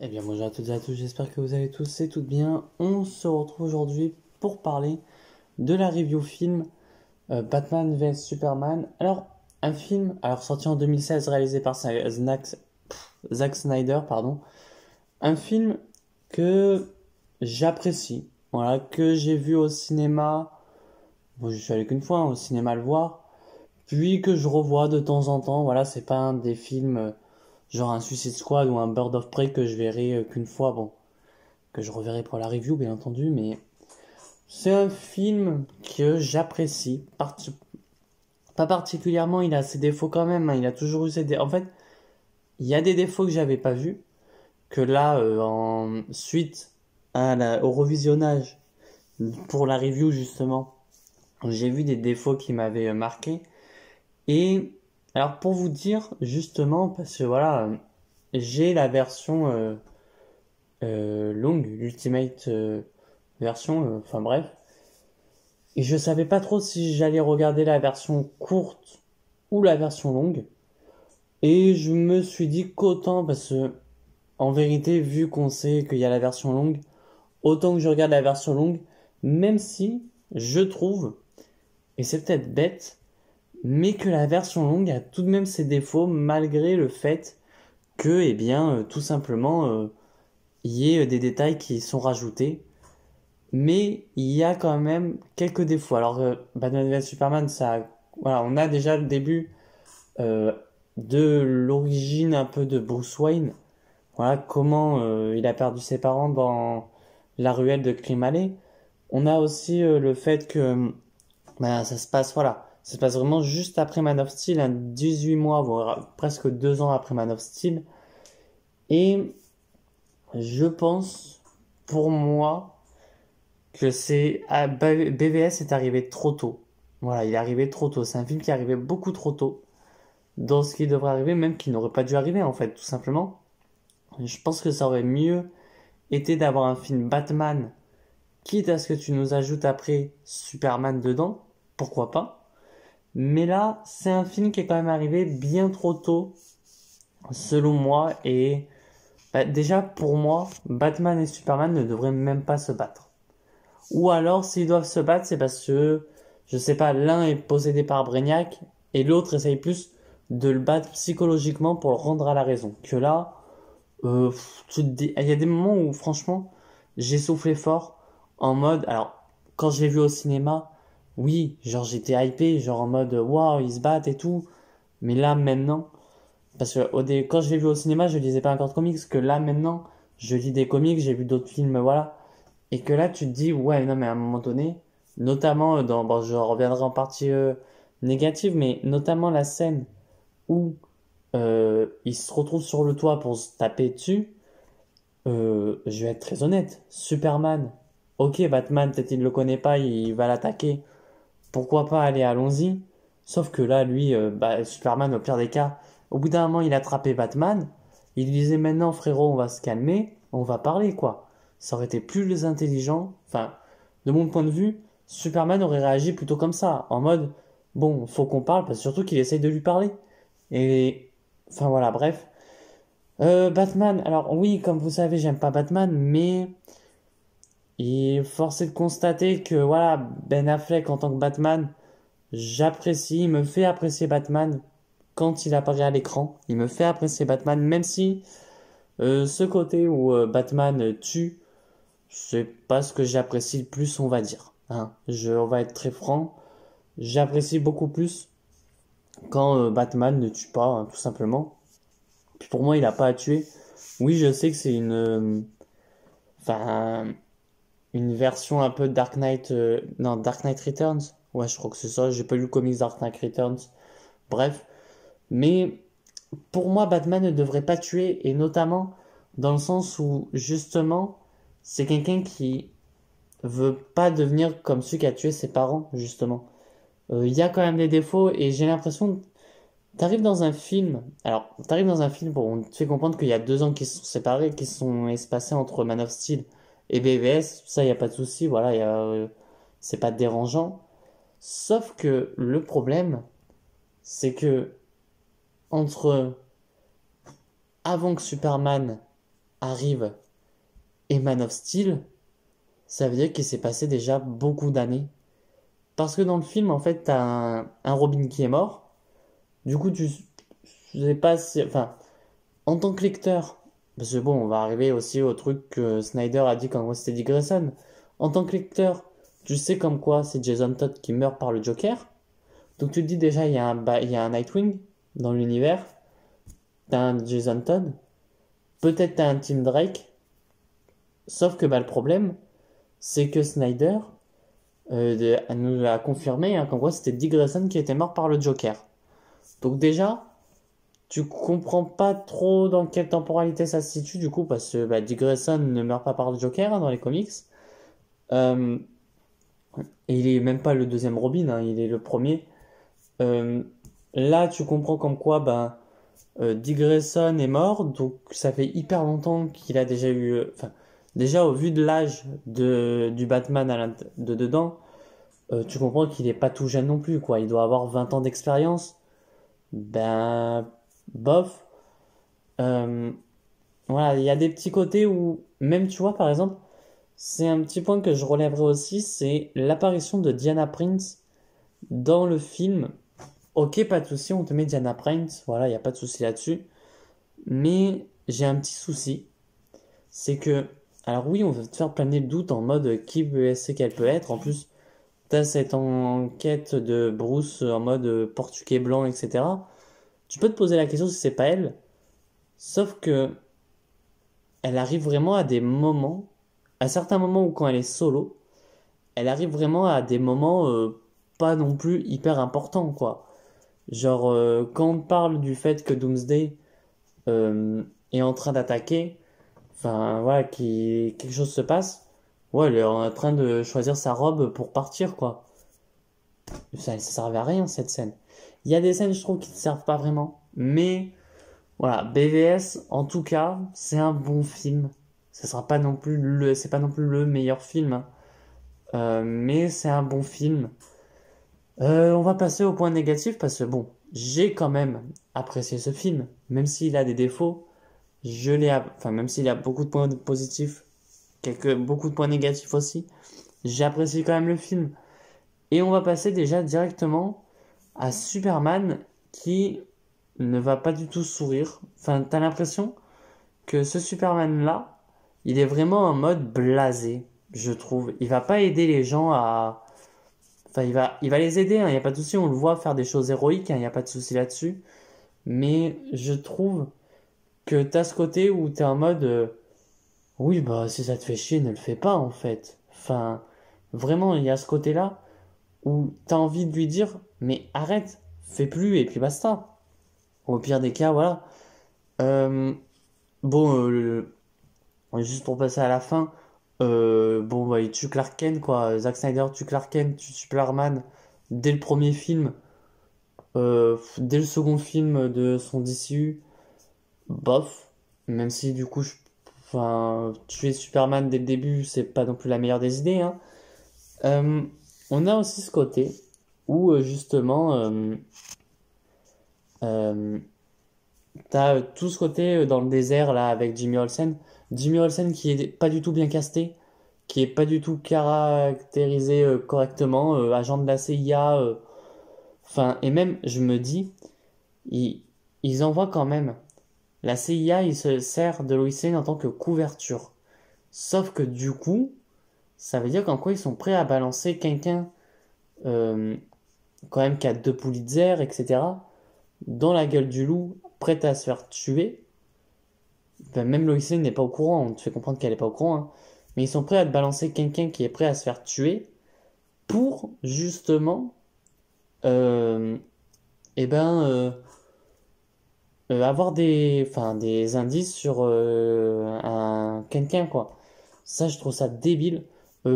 Eh bien, bonjour à toutes et à tous, j'espère que vous allez tous et toutes bien. On se retrouve aujourd'hui pour parler de la review film Batman vs Superman. Alors, un film sorti en 2016, réalisé par Zack Snyder, pardon. Un film que j'apprécie, voilà, que j'ai vu au cinéma. Bon, je suis allé qu'une fois au cinéma le voir, puis que je revois de temps en temps. Voilà, c'est pas un des films genre un Suicide Squad ou un Bird of Prey que je verrai qu'une fois. Bon, que je reverrai pour la review, bien entendu, mais c'est un film que j'apprécie. Pas particulièrement, il a ses défauts quand même, hein, il a toujours eu ses défauts. En fait, il y a des défauts que j'avais pas vus, que là, en suite au revisionnage pour la review, justement, j'ai vu des défauts qui m'avaient marqué. Et alors, pour vous dire, justement, parce que voilà, j'ai la version longue, l'Ultimate version, enfin bref. Et je savais pas trop si j'allais regarder la version courte ou la version longue. Et je me suis dit qu'autant, parce que en vérité, vu qu'on sait qu'il y a la version longue, autant que je regarde la version longue, même si je trouve, et c'est peut-être bête, mais que la version longue a tout de même ses défauts malgré le fait que, eh bien, tout simplement, il y ait des détails qui sont rajoutés. Mais il y a quand même quelques défauts. Alors, Batman vs Superman, voilà, on a déjà le début euh, de l'origine un peu de Bruce Wayne. Voilà, comment il a perdu ses parents dans la ruelle de Crime Alley. On a aussi le fait que ça se passe, voilà, ça se passe vraiment juste après Man of Steel, 18 mois, voire presque 2 ans après Man of Steel. Et je pense, pour moi, que BVS est arrivé trop tôt. Voilà, il est arrivé trop tôt. C'est un film qui est arrivé beaucoup trop tôt dans ce qui devrait arriver, même qui n'aurait pas dû arriver en fait, tout simplement. Je pense que ça aurait mieux été d'avoir un film Batman, quitte à ce que tu nous ajoutes après Superman dedans, pourquoi pas. Mais là, c'est un film qui est quand même arrivé bien trop tôt, selon moi, et déjà pour moi, Batman et Superman ne devraient même pas se battre. Ou alors, s'ils doivent se battre, c'est parce que, je sais pas, l'un est possédé par Brainiac et l'autre essaye plus de le battre psychologiquement pour le rendre à la raison. Que là, il y a des moments où, franchement, j'ai soufflé fort en mode, alors, quand je l'ai vu au cinéma, oui, genre j'étais hypé, genre en mode, waouh, ils se battent et tout. Mais là, maintenant, parce que quand je l'ai vu au cinéma, je lisais pas encore de comics, que là, maintenant, je lis des comics, j'ai vu d'autres films, voilà. Et que là, tu te dis, ouais, non, mais à un moment donné, notamment bon, je reviendrai en partie négative, mais notamment la scène où il se retrouve sur le toit pour se taper dessus, je vais être très honnête. Superman, ok, Batman, peut-être il ne le connaît pas, il va l'attaquer. Pourquoi pas, aller, allons-y. Sauf que là, lui, Superman, au pire des cas, au bout d'un moment, il a attrapé Batman. Il lui disait maintenant, frérot, on va se calmer, on va parler, quoi. Ça aurait été plus intelligent. Enfin, de mon point de vue, Superman aurait réagi plutôt comme ça, en mode, bon, faut qu'on parle, parce que surtout qu'il essaye de lui parler. Et, enfin voilà, bref. Batman, alors oui, comme vous savez, j'aime pas Batman, mais il est forcé de constater que, voilà, Ben Affleck en tant que Batman, j'apprécie, il me fait apprécier Batman quand il apparaît à l'écran. Il me fait apprécier Batman, même si ce côté où Batman tue, c'est pas ce que j'apprécie le plus, on va dire. Hein. On va être très franc. J'apprécie beaucoup plus quand Batman ne tue pas, hein, tout simplement. Puis pour moi, il a pas à tuer. Oui, je sais que c'est enfin, une version un peu Dark Knight, non, Dark Knight Returns. Ouais, je crois que c'est ça. J'ai pas lu le comics Dark Knight Returns. Bref. Mais pour moi, Batman ne devrait pas tuer, et notamment dans le sens où, justement, c'est quelqu'un qui veut pas devenir comme celui qui a tué ses parents, justement. Il y a quand même des défauts, et j'ai l'impression, t'arrives dans un film, t'arrives dans un film, bon, on te fait comprendre qu'il y a 2 ans qui se sont séparés, qui se sont espacés entre Man of Steel et BVS, ça, il y a pas de souci, voilà, c'est pas dérangeant. Sauf que le problème, c'est que entre avant que Superman arrive et Man of Steel, ça veut dire qu'il s'est passé déjà beaucoup d'années. Parce que dans le film, en fait, t'as un Robin qui est mort. Du coup, tu sais pas si... Enfin, en tant que lecteur, parce que bon, on va arriver aussi au truc que Snyder a dit quand c'était Dick Grayson. En tant que lecteur, tu sais comme quoi c'est Jason Todd qui meurt par le Joker. Donc tu te dis déjà, il y a un Nightwing dans l'univers. T'as un Jason Todd. Peut-être t'as un Tim Drake. Sauf que le problème, c'est que Snyder nous a confirmé qu'en gros c'était Dick Grayson qui était mort par le Joker. Donc déjà, tu comprends pas trop dans quelle temporalité ça se situe du coup, parce que Dick Grayson ne meurt pas par le Joker dans les comics. Euh, et il est même pas le deuxième Robin, il est le premier. Euh, Là, tu comprends comme quoi Dick Grayson est mort, donc ça fait hyper longtemps qu'il a déjà eu. Enfin, déjà au vu de l'âge du Batman de dedans, tu comprends qu'il est pas tout jeune non plus, quoi. Il doit avoir 20 ans d'expérience. Ben, bof. Euh, voilà, il y a des petits côtés où, même tu vois, par exemple, c'est un petit point que je relèverai aussi, c'est l'apparition de Diana Prince dans le film. Ok, pas de souci, on te met Diana Prince, voilà, il n'y a pas de souci là-dessus. Mais j'ai un petit souci, c'est que, alors oui, on veut te faire planer le doute en mode qui est-ce qu'elle peut être. En plus, t'as cette enquête de Bruce en mode portugais blanc, etc. Tu peux te poser la question si c'est pas elle, sauf que elle arrive vraiment à des moments, à certains moments où quand elle est solo, elle arrive vraiment à des moments pas non plus hyper importants, quoi. Genre, quand on parle du fait que Doomsday est en train d'attaquer, enfin voilà, quelque chose se passe, ouais, elle est en train de choisir sa robe pour partir, quoi. Ça servait à rien, cette scène. Il y a des scènes, je trouve, qui ne servent pas vraiment, mais voilà, BVS, en tout cas, c'est un bon film. Ce sera pas non plus c'est pas non plus le meilleur film, hein. Mais c'est un bon film. On va passer au point négatif parce que bon, j'ai quand même apprécié ce film, même s'il a des défauts. Enfin, même s'il a beaucoup de points positifs, beaucoup de points négatifs aussi. J'ai apprécié quand même le film. Et on va passer déjà directement à Superman qui ne va pas du tout sourire. Enfin, t'as l'impression que ce Superman-là, il est vraiment en mode blasé, je trouve. Il va pas aider les gens à... Enfin, il va les aider, il n'y a pas de souci, on le voit faire des choses héroïques, il n'y a pas de souci là-dessus. Mais je trouve que t'as ce côté où t'es en mode... oui, si ça te fait chier, ne le fais pas, en fait. Enfin, vraiment, il y a ce côté-là où t'as envie de lui dire, mais arrête, fais plus, et puis basta. Au pire des cas, voilà. Euh, bon, juste pour passer à la fin, il tue Clark Kent, quoi. Zack Snyder tue Clark Kent, tue Superman dès le premier film, dès le second film de son DCU, bof. Même si du coup, enfin, tuer Superman dès le début, c'est pas non plus la meilleure des idées, hein. Euh, on a aussi ce côté où justement, euh, t'as tout ce côté dans le désert là avec Jimmy Olsen. Jimmy Olsen qui est pas du tout bien casté, qui est pas du tout caractérisé correctement, agent de la CIA. Enfin, et même, je me dis, ils, ils envoient quand même. La CIA, il se sert de Lois Lane en tant que couverture. Sauf que du coup, ça veut dire qu'en quoi ils sont prêts à balancer quelqu'un euh, quand même qui a deux Pulitzer, etc., dans la gueule du loup, prête à se faire tuer. Enfin, même Lois Lane n'est pas au courant, on te fait comprendre qu'elle n'est pas au courant, hein. Mais ils sont prêts à te balancer quelqu'un qui est prêt à se faire tuer pour justement euh, eh ben, avoir des indices sur quelqu'un, quoi. Ça, je trouve ça débile.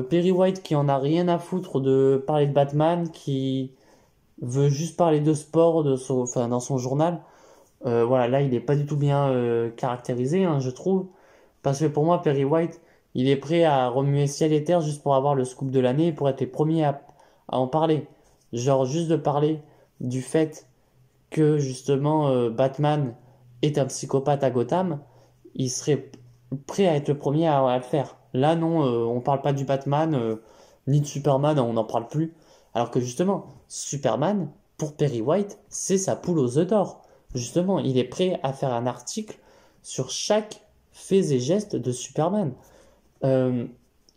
Perry White qui en a rien à foutre de parler de Batman, qui veut juste parler de sport dans son journal. Voilà, là, il est pas du tout bien caractérisé, hein, je trouve. Parce que pour moi, Perry White, il est prêt à remuer ciel et terre juste pour avoir le scoop de l'année et pour être les premiers à en parler. Genre, juste de parler du fait que justement Batman est un psychopathe à Gotham, il serait prêt à être le premier à le faire. Là, non, on parle pas du Batman, ni de Superman, on n'en parle plus. Alors que justement, Superman, pour Perry White, c'est sa poule aux œufs d'or. Justement, il est prêt à faire un article sur chaque fait et geste de Superman. Euh,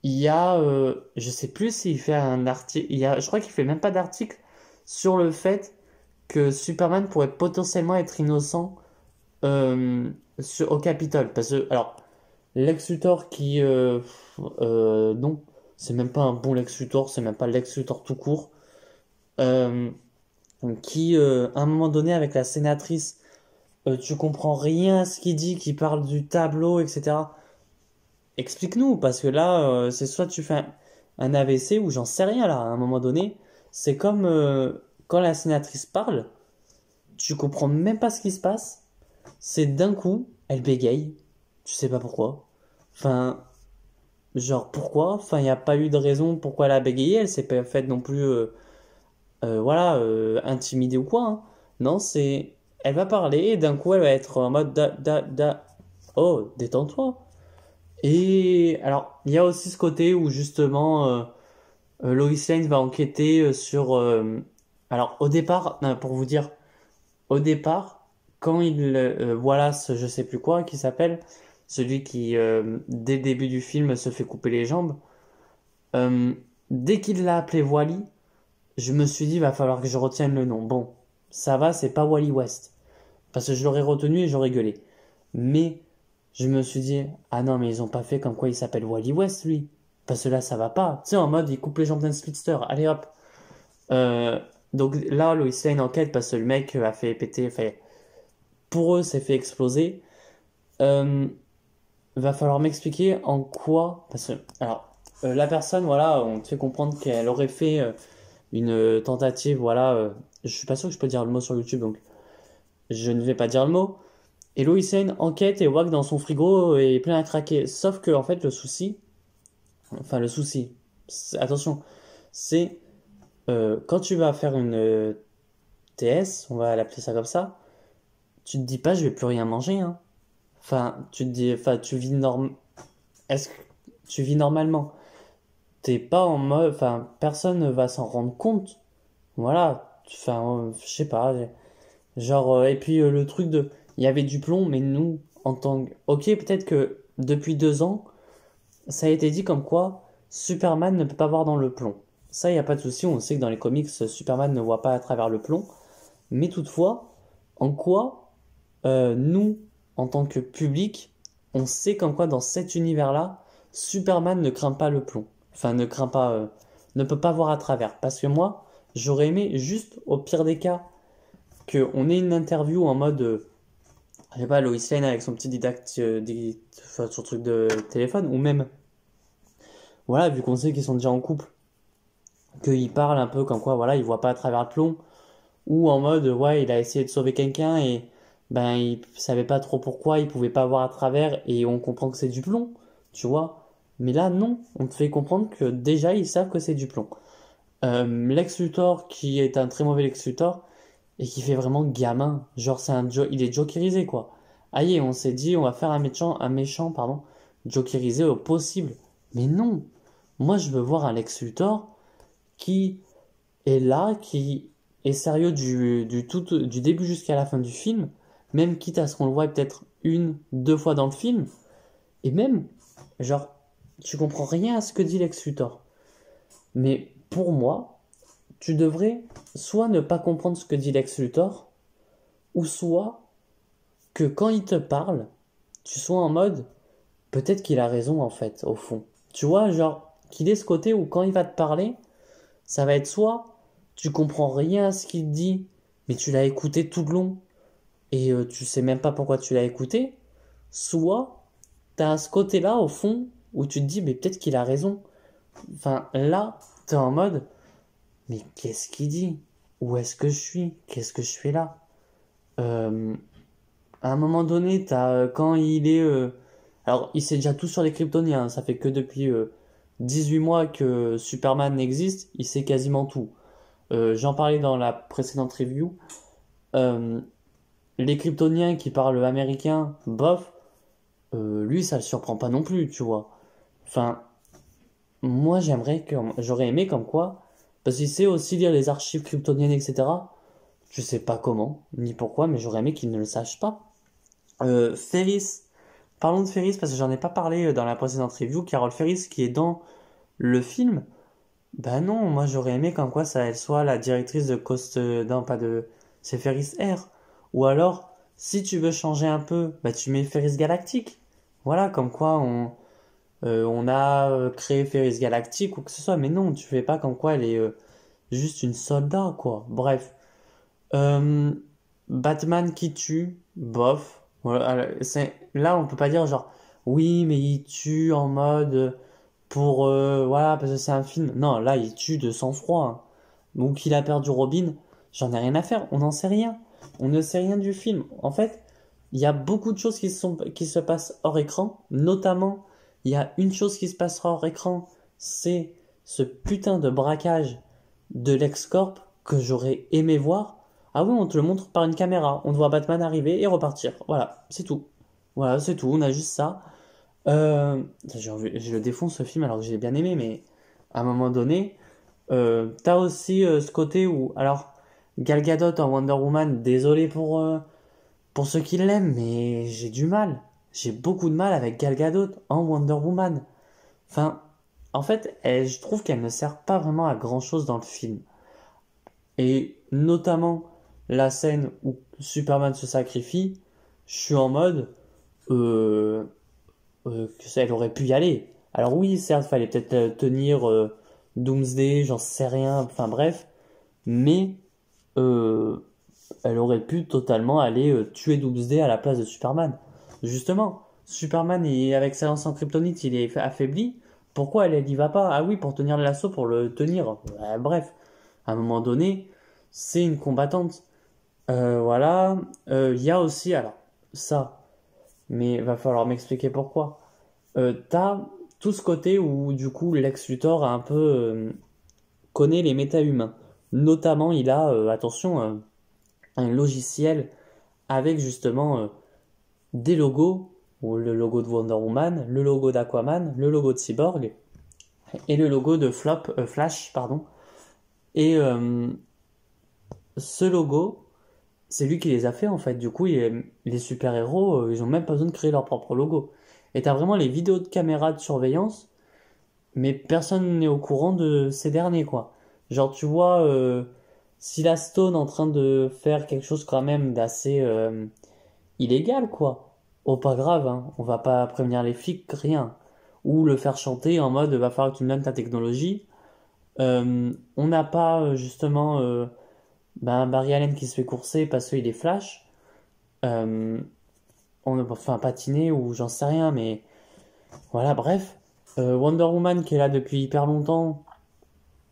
il y a, je sais plus s'il fait un article, je crois qu'il fait même pas d'article sur le fait que Superman pourrait potentiellement être innocent au Capitole. Parce que, alors, Lex Luthor qui, non, c'est même pas un bon Lex Luthor, c'est même pas Lex Luthor tout court, euh, qui, à un moment donné, avec la sénatrice, tu comprends rien à ce qu'il dit, qui parle du tableau, etc. Explique-nous, parce que là, c'est soit tu fais un AVC ou j'en sais rien là, à un moment donné. C'est comme quand la sénatrice parle, tu comprends même pas ce qui se passe. C'est d'un coup, elle bégaye. Tu sais pas pourquoi. Enfin, genre pourquoi? Enfin, il n'y a pas eu de raison pourquoi elle a bégayé. Elle s'est pas faite non plus, voilà, intimidée ou quoi, hein. Non, c'est, elle va parler et d'un coup, elle va être en mode oh, détends-toi. Et alors, il y a aussi ce côté où justement Lois Lane va enquêter sur. Alors, au départ, non, pour vous dire, au départ, quand il voilà ce je sais plus quoi qui s'appelle, celui qui dès le début du film se fait couper les jambes, euh, dès qu'il l'a appelé Wally, je me suis dit va falloir que je retienne le nom. Bon, ça va, c'est pas Wally West parce que je l'aurais retenu et j'aurais gueulé. Mais je me suis dit, ah non, mais ils ont pas fait comme quoi il s'appelle Wally West, lui. Parce que là, ça va pas. Tu sais, en mode, il coupe les jambes d'un speedster. Allez hop. Euh, donc là, Lois Lane enquête parce que le mec a fait péter, enfin, pour eux, s'est fait exploser. Euh, Va falloir m'expliquer en quoi. Parce que, alors, la personne, voilà, on te fait comprendre qu'elle aurait fait une tentative, voilà. Je suis pas sûr que je peux dire le mot sur YouTube, donc je ne vais pas dire le mot. Et Lois Lane enquête et voit que dans son frigo est plein à craquer. Sauf que, en fait, le souci, attention, c'est quand tu vas faire une TS, on va l'appeler ça comme ça, tu te dis pas je vais plus rien manger, hein. Enfin, tu te dis, enfin, est-ce que tu vis normalement? T'es pas en mode, enfin, personne ne va s'en rendre compte. Voilà, enfin, je sais pas, genre, et puis le truc de, il y avait du plomb, mais nous, en tant que, ok, peut-être que depuis 2 ans, ça a été dit comme quoi Superman ne peut pas voir dans le plomb. Ça, il n'y a pas de souci, on sait que dans les comics, Superman ne voit pas à travers le plomb. Mais toutefois, en quoi nous, en tant que public, on sait comme quoi dans cet univers-là, Superman ne craint pas le plomb. Enfin, ne craint pas, ne peut pas voir à travers. Parce que moi, j'aurais aimé juste, au pire des cas, qu'on ait une interview en mode, je sais pas, Lois Lane avec son petit enfin, son truc de téléphone, ou même voilà, vu qu'on sait qu'ils sont déjà en couple, qu'ils parlent un peu comme quoi, voilà, il voit pas à travers le plomb, ou en mode, ouais, il a essayé de sauver quelqu'un et ben il savait pas trop pourquoi, il pouvait pas voir à travers et on comprend que c'est du plomb, tu vois. Mais là, non, on te fait comprendre que déjà ils savent que c'est du plomb. Lex Luthor, qui est un très mauvais Lex Luthor et qui fait vraiment gamin, genre il est jokerisé quoi. Aïe, on s'est dit, on va faire un méchant, pardon, jokerisé au possible. Mais non, moi je veux voir un Lex Luthor qui est là, qui est sérieux du début jusqu'à la fin du film, même quitte à ce qu'on le voit peut-être une, deux fois dans le film, et même, genre, tu comprends rien à ce que dit Lex Luthor. Mais pour moi, tu devrais soit ne pas comprendre ce que dit Lex Luthor, ou soit que quand il te parle, tu sois en mode, peut-être qu'il a raison en fait, au fond. Tu vois, genre, qu'il ait ce côté où quand il va te parler, ça va être soit tu comprends rien à ce qu'il dit, mais tu l'as écouté tout le long et tu sais même pas pourquoi tu l'as écouté, soit t'as ce côté-là au fond où tu te dis mais peut-être qu'il a raison. Enfin là, t'es en mode mais qu'est-ce qu'il dit? Où est-ce que je suis? Qu'est-ce que je fais là? Euh, à un moment donné, quand il est alors il sait déjà tout sur les Kryptoniens, hein. Ça fait que depuis 18 mois que Superman existe, il sait quasiment tout. J'en parlais dans la précédente review. Euh, les Kryptoniens qui parlent américain, bof. lui, ça le surprend pas non plus, tu vois. Enfin, moi, j'aurais aimé comme quoi, parce qu'il sait aussi lire les archives kryptoniennes, etc. Je sais pas comment, ni pourquoi, mais j'aurais aimé qu'il ne le sache pas. Ferris, parlons de Ferris parce que j'en ai pas parlé dans la précédente review. Carol Ferris qui est dans le film. Bah non, moi j'aurais aimé comme quoi ça elle soit la directrice de Coast, non pas de, c'est Ferris Air. Ou alors, si tu veux changer un peu, bah tu mets Ferris Galactique. Voilà, comme quoi on a créé Ferris Galactique ou que ce soit. Mais non, tu fais pas comme quoi elle est juste une soldat quoi. Bref. Euh, Batman qui tue, bof. Voilà, là, on peut pas dire genre, oui, mais il tue en mode pour, voilà, parce que c'est un film. Non, là, il tue de sang-froid, hein. Ou qu'il a perdu Robin, j'en ai rien à faire. On n'en sait rien. On ne sait rien du film. En fait, il y a beaucoup de choses qui se passent hors écran. Notamment, il y a une chose qui se passera hors écran, c'est ce putain de braquage de LexCorp que j'aurais aimé voir. Ah oui, on te le montre par une caméra. On te voit Batman arriver et repartir. Voilà, c'est tout. Voilà, c'est tout. On a juste ça. Je le défonce ce film alors que j'ai bien aimé, mais à un moment donné, t'as aussi ce côté où, alors, Gal Gadot en Wonder Woman, désolé pour ceux qui l'aiment, mais j'ai du mal. J'ai beaucoup de mal avec Gal Gadot en Wonder Woman. Enfin, en fait, je trouve qu'elle ne sert pas vraiment à grand chose dans le film. Et notamment la scène où Superman se sacrifie, je suis en mode euh, elle aurait pu y aller. Alors oui, certes, fallait peut-être tenir Doomsday, j'en sais rien, enfin bref, mais euh, elle aurait pu totalement aller tuer Doomsday à la place de Superman. Justement, Superman, avec sa lance en kryptonite, il est affaibli. Pourquoi elle y va pas? Ah oui, pour tenir l'assaut, pour le tenir. Bref, à un moment donné, c'est une combattante. Voilà. Il y a aussi, alors, ça, mais va falloir m'expliquer pourquoi. T'as tout ce côté où, du coup, Lex Luthor a un peu connaît les méta-humains. Notamment, il a, attention, un logiciel avec justement des logos, ou le logo de Wonder Woman, le logo d'Aquaman, le logo de Cyborg et le logo de Flash, pardon. Et ce logo, c'est lui qui les a fait en fait. Du coup, les super-héros, ils ont même pas besoin de créer leur propre logo. Et t'as vraiment les vidéos de caméra de surveillance, mais personne n'est au courant de ces derniers, quoi. Genre, tu vois, si la Stone en train de faire quelque chose quand même d'assez illégal, quoi. Oh, pas grave, hein. On va pas prévenir les flics, rien. Ou le faire chanter en mode, va falloir que tu me donnes ta technologie. On n'a pas, justement, Barry Allen qui se fait courser parce qu'il est flash. Euh, enfin, patiner ou j'en sais rien, mais voilà, bref. Wonder Woman qui est là depuis hyper longtemps.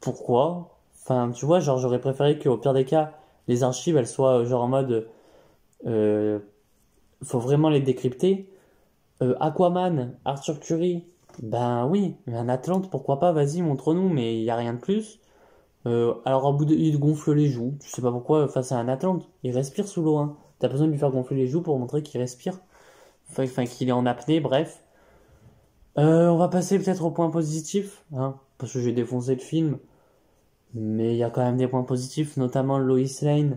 Pourquoi? Enfin, tu vois, genre, j'aurais préféré qu'au pire des cas, les archives, elles soient genre en mode, euh, faut vraiment les décrypter. Aquaman, Arthur Curry, ben oui, mais un Atlante, pourquoi pas, vas-y, montre-nous, mais il y a rien de plus. Alors, au bout de, il gonfle les joues, je sais pas pourquoi, face à un Atlante, il respire sous l'eau, hein. T'as besoin de lui faire gonfler les joues pour montrer qu'il respire, enfin qu'il est en apnée, bref. On va passer peut-être au point positif, hein, parce que j'ai défoncé le film. Mais il y a quand même des points positifs, notamment Lois Lane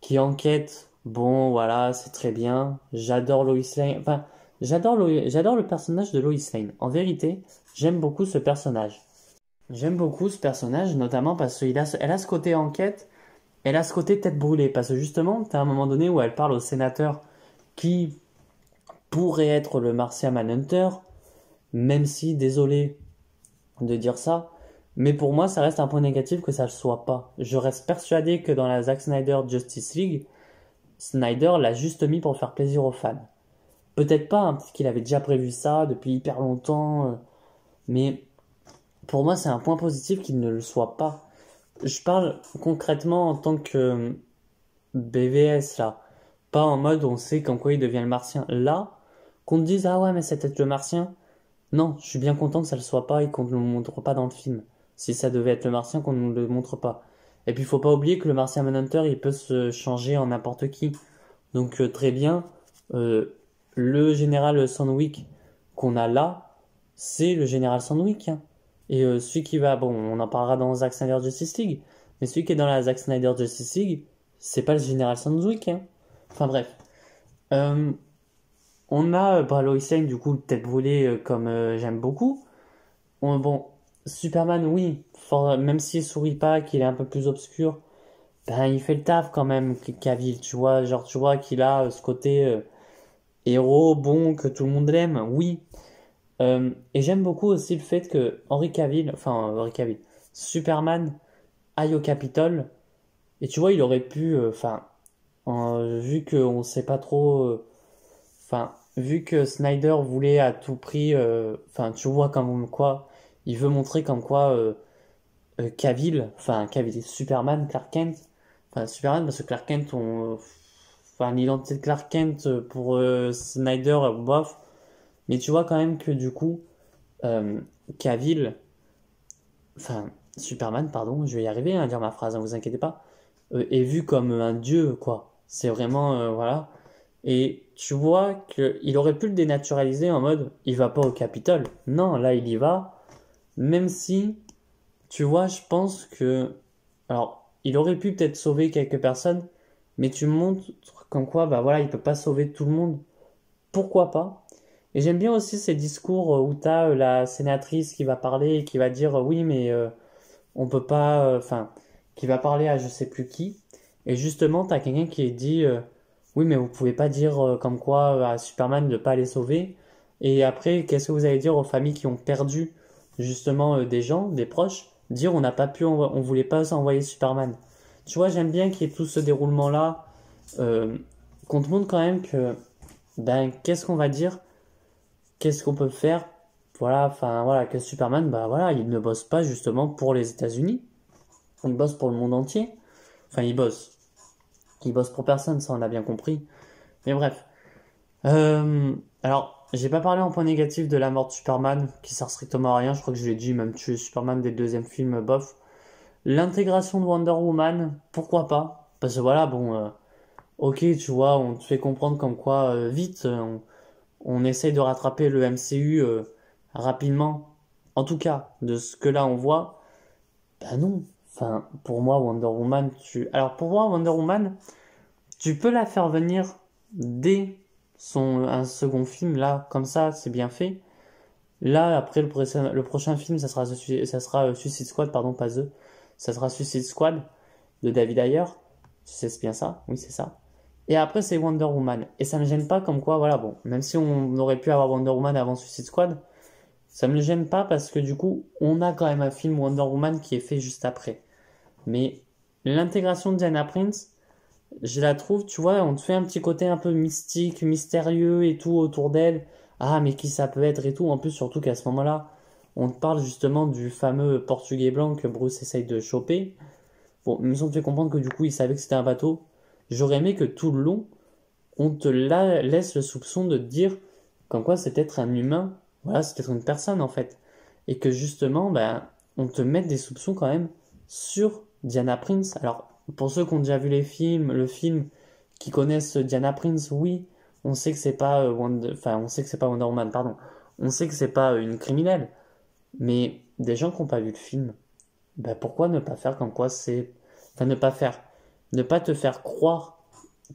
qui enquête. Bon, voilà, c'est très bien. J'adore Lois Lane. Enfin, j'adore le personnage de Lois Lane. En vérité, j'aime beaucoup ce personnage. J'aime beaucoup ce personnage, notamment parce elle a ce côté enquête, elle a ce côté tête brûlée. Parce que justement, t'as un moment donné où elle parle au sénateur qui pourrait être le Martian Manhunter, même si, désolé de dire ça, mais pour moi, ça reste un point négatif que ça ne le soit pas. Je reste persuadé que dans la Zack Snyder Justice League, Snyder l'a juste mis pour faire plaisir aux fans. Peut-être pas, hein, peut-être qu'il avait déjà prévu ça depuis hyper longtemps, mais pour moi, c'est un point positif qu'il ne le soit pas. Je parle concrètement en tant que BVS là, pas en mode on sait qu'en quoi il devient le martien. Là, qu'on te dise ah ouais, mais c'est peut-être le martien. Non, je suis bien content que ça le soit pas et qu'on ne le montre pas dans le film. Si ça devait être le Martien, qu'on ne le montre pas. Et puis il faut pas oublier que le Martien Manhunter, il peut se changer en n'importe qui. Donc très bien, euh, le général Sandwick qu'on a là, c'est le général Sandwick, hein. Et celui qui va, bon, on en parlera dans Zack Snyder Justice League, mais celui qui est dans la Zack Snyder Justice League, c'est pas le général Sandwick, hein. Enfin bref. Euh, on a Lois Lane, du coup, tête brûlée, comme j'aime beaucoup. Bon, Superman, oui, même s'il sourit pas, qu'il est un peu plus obscur, ben il fait le taf quand même, Cavill, tu vois, genre tu vois qu'il a ce côté héros bon, que tout le monde l'aime, oui. Et j'aime beaucoup aussi le fait que Henry Cavill, Superman aille au Capitole, et tu vois, il aurait pu, vu qu'on sait pas trop, vu que Snyder voulait à tout prix, tu vois comme quoi, il veut montrer comme quoi Cavill, Superman, Clark Kent, Superman parce que Clark Kent, l'identité de Clark Kent pour Snyder, bof, mais tu vois quand même que du coup, euh, Cavill, enfin Superman, pardon, je vais y arriver à dire ma phrase, ne vous inquiétez pas, est vu comme un dieu, quoi. C'est vraiment, voilà. Et tu vois qu'il aurait pu le dénaturaliser en mode, il va pas au Capitole. Non, là, il y va. Même si, tu vois, je pense que, alors, il aurait pu peut-être sauver quelques personnes, mais tu montres comme quoi, bah voilà, il peut pas sauver tout le monde. Pourquoi pas? Et j'aime bien aussi ces discours où t'as la sénatrice qui va parler et qui va dire, oui, mais on peut pas, qui va parler à je sais plus qui. Et justement, t'as quelqu'un qui dit, oui, mais vous pouvez pas dire comme quoi à Superman de pas les sauver. Et après, qu'est-ce que vous allez dire aux familles qui ont perdu justement des gens, des proches, dire on n'a pas pu, on voulait pas envoyer Superman. Tu vois, j'aime bien qu'il y ait tout ce déroulement-là, qu'on te montre quand même que, ben, qu'est-ce qu'on va dire, qu'est-ce qu'on peut faire, voilà, voilà, que Superman, bah voilà, il ne bosse pas justement pour les États-Unis. Il bosse pour le monde entier. Enfin, il bosse. Il bosse pour personne, ça on a bien compris. Mais bref. Alors, j'ai pas parlé en point négatif de la mort de Superman, qui sert strictement à rien. Je crois que je l'ai dit, même tuer Superman dès le deuxième film, bof. L'intégration de Wonder Woman, pourquoi pas? Parce que voilà, bon, ok, tu vois, on te fait comprendre comme quoi, vite, on essaye de rattraper le MCU rapidement. En tout cas, de ce que là on voit, bah non. Enfin, pour moi, Wonder Woman, Alors, pour moi, Wonder Woman, tu peux la faire venir dès un second film, là, comme ça, c'est bien fait. Là, après, le prochain film, ça sera Suicide Squad, pardon, pas The. Ça sera Suicide Squad de David Ayer. C'est bien ça? Oui, c'est ça. Et après, c'est Wonder Woman. Et ça me gêne pas comme quoi, voilà, bon, même si on aurait pu avoir Wonder Woman avant Suicide Squad, ça me gêne pas parce que du coup, on a quand même un film Wonder Woman qui est fait juste après. Mais l'intégration de Diana Prince, je la trouve, tu vois, on te fait un petit côté un peu mystique, mystérieux et tout autour d'elle. Ah, mais qui ça peut être et tout. En plus, surtout qu'à ce moment-là, on te parle justement du fameux portugais blanc que Bruce essaye de choper. Bon, mais on te fait comprendre que du coup, il savait que c'était un bateau. J'aurais aimé que tout le long, on te laisse le soupçon de te dire comme quoi c'est peut-être un humain. Voilà, c'est peut-être une personne en fait. Et que justement, ben, on te mette des soupçons quand même sur Diana Prince. Alors, pour ceux qui ont déjà vu le film, qui connaissent Diana Prince, oui, on sait que c'est pas on sait que c'est pas Wonder Woman, pardon. On sait que c'est pas une criminelle. Mais des gens qui n'ont pas vu le film, ben pourquoi ne pas faire comme quoi c'est, ne pas te faire croire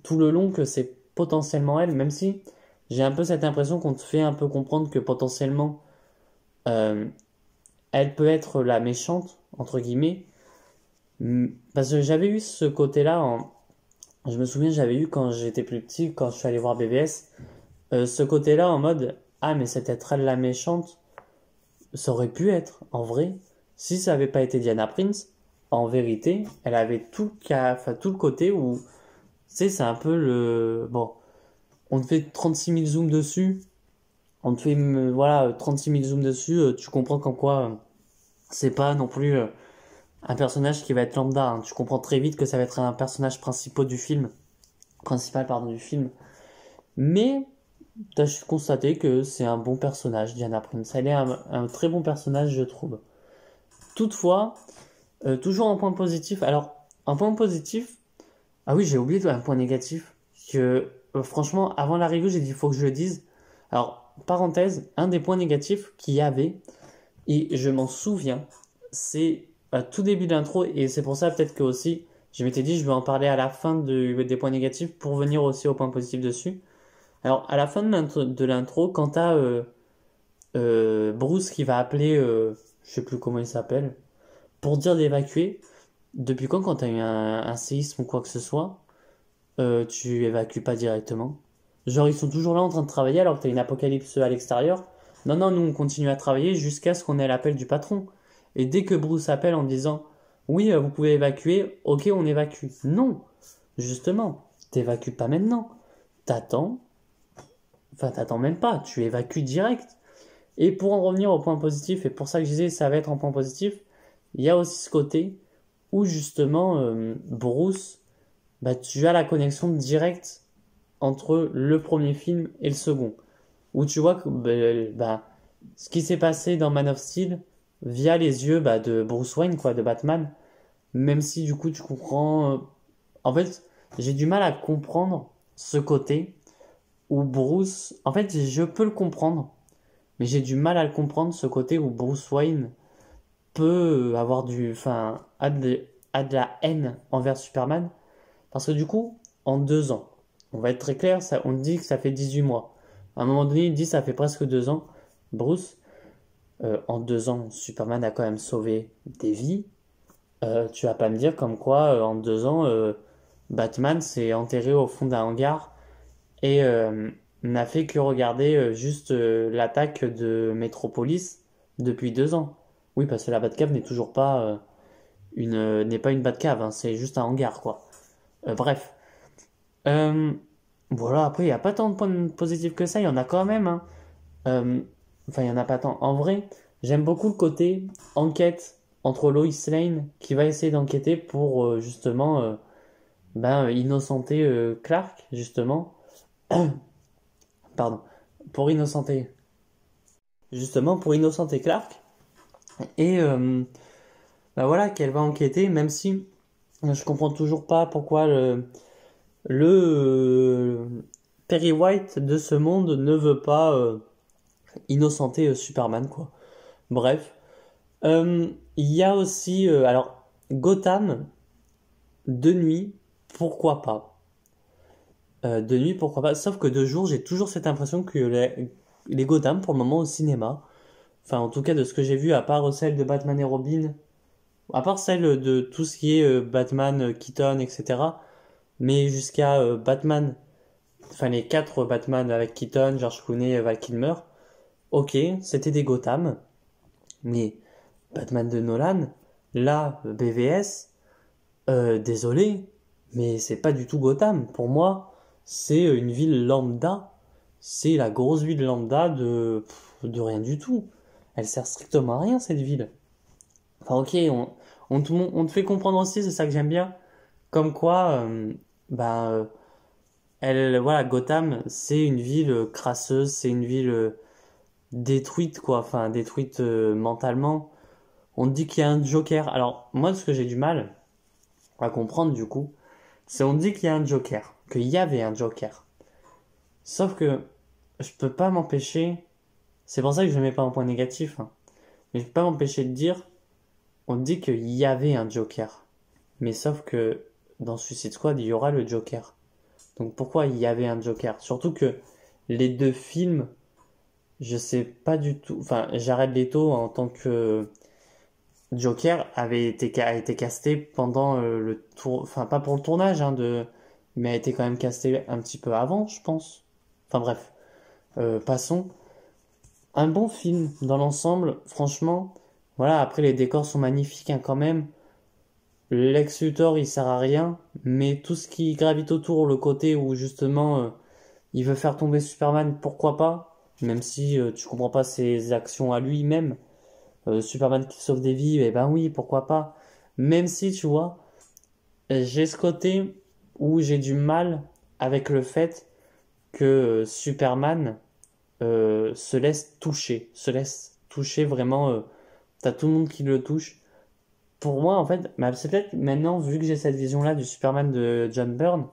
tout le long que c'est potentiellement elle, même si j'ai un peu cette impression qu'on te fait un peu comprendre que potentiellement euh, elle peut être la méchante entre guillemets. Parce que j'avais eu ce côté-là, je me souviens, j'avais eu quand j'étais plus petit, quand je suis allé voir BBS, ce côté-là en mode, ah mais c'est peut-être elle la méchante, ça aurait pu être, en vrai, si ça avait pas été Diana Prince, en vérité, elle avait tout le côté où, tu sais, c'est un peu bon, on te fait 36 000 zooms dessus, on te fait, voilà, 36 000 zooms dessus, tu comprends qu'en quoi, c'est pas non plus un personnage qui va être lambda, hein. Tu comprends très vite que ça va être un personnage principal, pardon, du film. Mais, t'as constaté que c'est un bon personnage, Diana Prince. Elle est un très bon personnage, je trouve. Toutefois, toujours un point positif. Alors, un point positif, ah oui, j'ai oublié un point négatif, que franchement, avant la review, j'ai dit, il faut que je le dise. Alors, parenthèse, un des points négatifs qu'il y avait, et je m'en souviens, c'est à tout début d'intro, et c'est pour ça peut-être que aussi, je m'étais dit, je vais en parler à la fin des points négatifs pour venir aussi aux points positifs dessus. Alors, à la fin de l'intro, quand t'as Bruce qui va appeler, je sais plus comment il s'appelle, pour dire d'évacuer, depuis quand t'as eu un séisme ou quoi que ce soit, tu évacues pas directement? Genre, ils sont toujours là en train de travailler alors que t'as une apocalypse à l'extérieur. Non, non, nous on continue à travailler jusqu'à ce qu'on ait l'appel du patron. Et dès que Bruce appelle en disant oui, vous pouvez évacuer, ok, on évacue. Non, justement, t'évacues pas maintenant. T'attends, enfin t'attends même pas, tu évacues direct. Et pour en revenir au point positif, et pour ça que je disais ça va être un point positif, il y a aussi ce côté où justement Bruce, bah, tu as la connexion directe entre le premier film et le second. Où tu vois que ce qui s'est passé dans Man of Steel via les yeux de Bruce Wayne, quoi, de Batman. Même si du coup tu comprends. En fait, j'ai du mal à comprendre ce côté où Bruce. En fait, je peux le comprendre, mais j'ai du mal à le comprendre ce côté où Bruce Wayne peut avoir enfin, a de la haine envers Superman. Parce que du coup, en 2 ans, on va être très clair, ça, on dit que ça fait 18 mois. À un moment donné, il dit que ça fait presque 2 ans. Bruce, en 2 ans, Superman a quand même sauvé des vies. Tu vas pas me dire comme quoi, en 2 ans, Batman s'est enterré au fond d'un hangar et n'a fait que regarder juste l'attaque de Metropolis depuis 2 ans. Oui, parce que la Batcave n'est toujours pas n'est pas une Batcave, hein, c'est juste un hangar, quoi. Bref. Euh, voilà, après, il n'y a pas tant de points positifs que ça, il y en a quand même, hein. Euh, enfin, il n'y en a pas tant. En vrai, j'aime beaucoup le côté enquête entre Lois Lane qui va essayer d'enquêter pour justement innocenter Clark, justement. Pardon. Pour innocenter. Justement, pour innocenter Clark. Et voilà, qu'elle va enquêter, même si je comprends toujours pas pourquoi le Perry White de ce monde ne veut pas innocenter Superman, quoi. Bref. Il y a aussi, alors, Gotham, de nuit, pourquoi pas. De nuit, pourquoi pas. Sauf que de jour, j'ai toujours cette impression que les Gotham, pour le moment, au cinéma, enfin, en tout cas, de ce que j'ai vu, à part celle de Batman et Robin, à part celle de tout ce qui est Batman, Keaton, etc., mais jusqu'à Batman, enfin, les 4 Batman avec Keaton, George Clooney, Val Kilmer, ok, c'était des Gotham, mais Batman de Nolan, là, BVS, désolé, mais c'est pas du tout Gotham. Pour moi, c'est une ville lambda. C'est la grosse ville lambda de rien du tout. Elle sert strictement à rien, cette ville. Enfin, ok, on te fait comprendre aussi, c'est ça que j'aime bien. Comme quoi, voilà, Gotham, c'est une ville crasseuse, c'est une ville détruite, quoi. Enfin, détruite mentalement. On te dit qu'il y a un Joker. Alors, moi, ce que j'ai du mal à comprendre, du coup, c'est on dit qu'il y a un Joker, qu'il y avait un Joker. Sauf que je peux pas m'empêcher, c'est pour ça que je ne mets pas un point négatif, hein, mais je peux pas m'empêcher de dire, on dit qu'il y avait un Joker. Mais sauf que dans Suicide Squad, il y aura le Joker. Donc pourquoi il y avait un Joker? Surtout que les 2 films, je sais pas du tout. Enfin, Jared Leto en tant que Joker a été casté pendant le tour, enfin pas pour le tournage mais a été quand même casté un petit peu avant, je pense. Enfin bref, passons. Un bon film dans l'ensemble, franchement. Voilà, après les décors sont magnifiques hein, quand même. Lex Luthor il sert à rien, mais tout ce qui gravite autour, le côté où justement il veut faire tomber Superman, pourquoi pas? Même si tu comprends pas ses actions à lui-même. Superman qui sauve des vies, eh ben oui, pourquoi pas. Même si, tu vois, j'ai ce côté où j'ai du mal avec le fait que Superman se laisse toucher vraiment. T'as tout le monde qui le touche. Pour moi, en fait, c'est peut-être maintenant, vu que j'ai cette vision-là du Superman de John Byrne,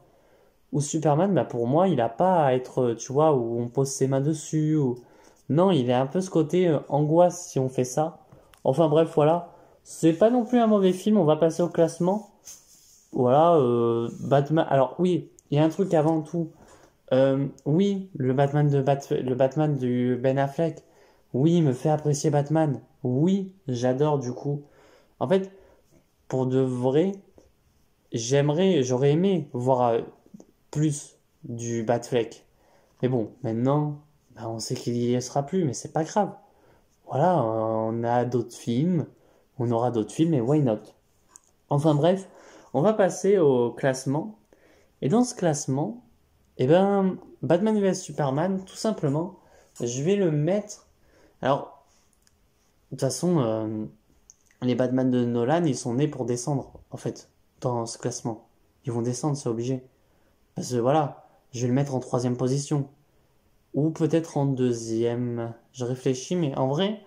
Ou Superman, bah pour moi, il a pas à être, tu vois, où on pose ses mains dessus. Ou... Non, il a un peu ce côté angoisse si on fait ça. Enfin bref, voilà. C'est pas non plus un mauvais film, on va passer au classement. Voilà, Batman. Alors oui, il y a un truc avant tout. Oui, le Batman du Ben Affleck. Oui, il me fait apprécier Batman. Oui, j'adore du coup. En fait, pour de vrai, j'aurais aimé voir plus du Batfleck. Mais bon, maintenant, bah, on sait qu'il y sera plus, mais c'est pas grave. Voilà, on a d'autres films, on aura d'autres films, et why not? Enfin bref, on va passer au classement. Et dans ce classement, eh ben, Batman vs Superman, tout simplement, je vais le mettre. Alors, de toute façon, les Batman de Nolan, ils sont nés pour descendre, en fait, dans ce classement. Ils vont descendre, c'est obligé. Parce que voilà, je vais le mettre en troisième position. Ou peut-être en deuxième. Je réfléchis, mais en vrai,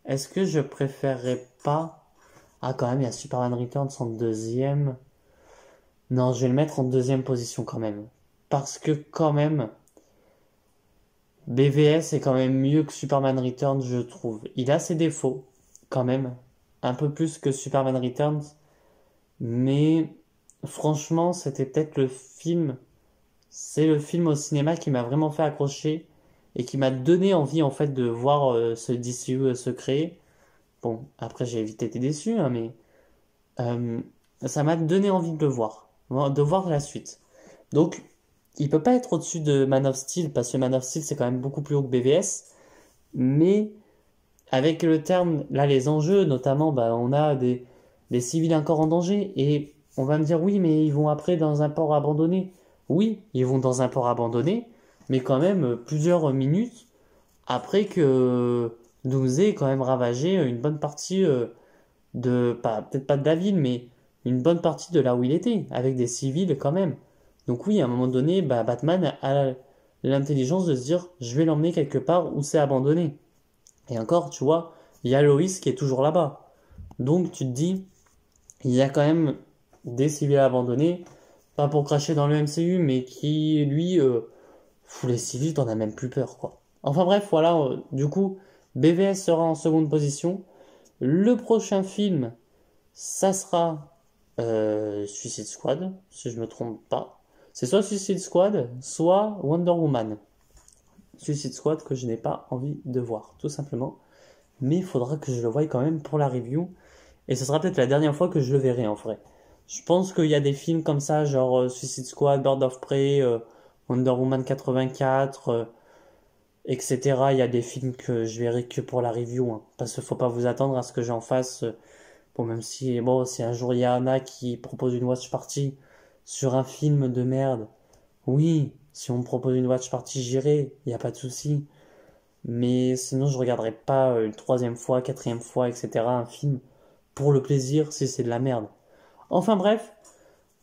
est-ce que je préférerais pas... Ah, quand même, il y a Superman Returns en deuxième. Non, je vais le mettre en deuxième position quand même. Parce que quand même, BVS est quand même mieux que Superman Returns, je trouve. Il a ses défauts, quand même. Un peu plus que Superman Returns. Mais franchement, c'était peut-être le film. C'est le film au cinéma qui m'a vraiment fait accrocher et qui m'a donné envie en fait de voir ce DCU se créer. Bon, après j'ai vite été déçu, hein, mais euh, ça m'a donné envie de voir la suite. Donc, il peut pas être au-dessus de Man of Steel parce que Man of Steel c'est quand même beaucoup plus haut que BVS, mais avec le terme, là les enjeux notamment, bah, on a des civils encore en danger et on va me dire oui, mais ils vont après dans un port abandonné. Oui, ils vont dans un port abandonné, mais quand même plusieurs minutes après que nous ait quand même ravagé une bonne partie pas, peut-être pas de la ville, mais une bonne partie de là où il était, avec des civils quand même. Donc oui, à un moment donné, bah, Batman a l'intelligence de se dire, je vais l'emmener quelque part où c'est abandonné. Et encore, tu vois, il y a Lois qui est toujours là-bas. Donc tu te dis, il y a quand même des civils abandonnés, pas pour cracher dans le MCU, mais qui, lui, fout les civils, t'en as même plus peur, quoi. Enfin bref, voilà, du coup, BVS sera en seconde position. Le prochain film, ça sera Suicide Squad, si je me trompe pas. C'est soit Suicide Squad, soit Wonder Woman. Suicide Squad que je n'ai pas envie de voir, tout simplement. Mais il faudra que je le voie quand même pour la review. Et ce sera peut-être la dernière fois que je le verrai en vrai. Je pense qu'il y a des films comme ça, genre Suicide Squad, Bird of Prey, Wonder Woman 84, etc. Il y a des films que je verrai que pour la review, hein, parce qu'il faut pas vous attendre à ce que j'en fasse. Bon, même si, bon, si un jour il y a Anna qui propose une watch party sur un film de merde, oui, si on me propose une watch party, j'irai, il n'y a pas de souci. Mais sinon, je regarderai pas une troisième fois, quatrième fois, etc. un film pour le plaisir si c'est de la merde. Enfin bref,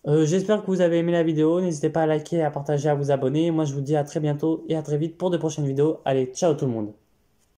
j'espère que vous avez aimé la vidéo. N'hésitez pas à liker, à partager, à vous abonner. Moi, je vous dis à très bientôt et à très vite pour de prochaines vidéos. Allez, ciao tout le monde.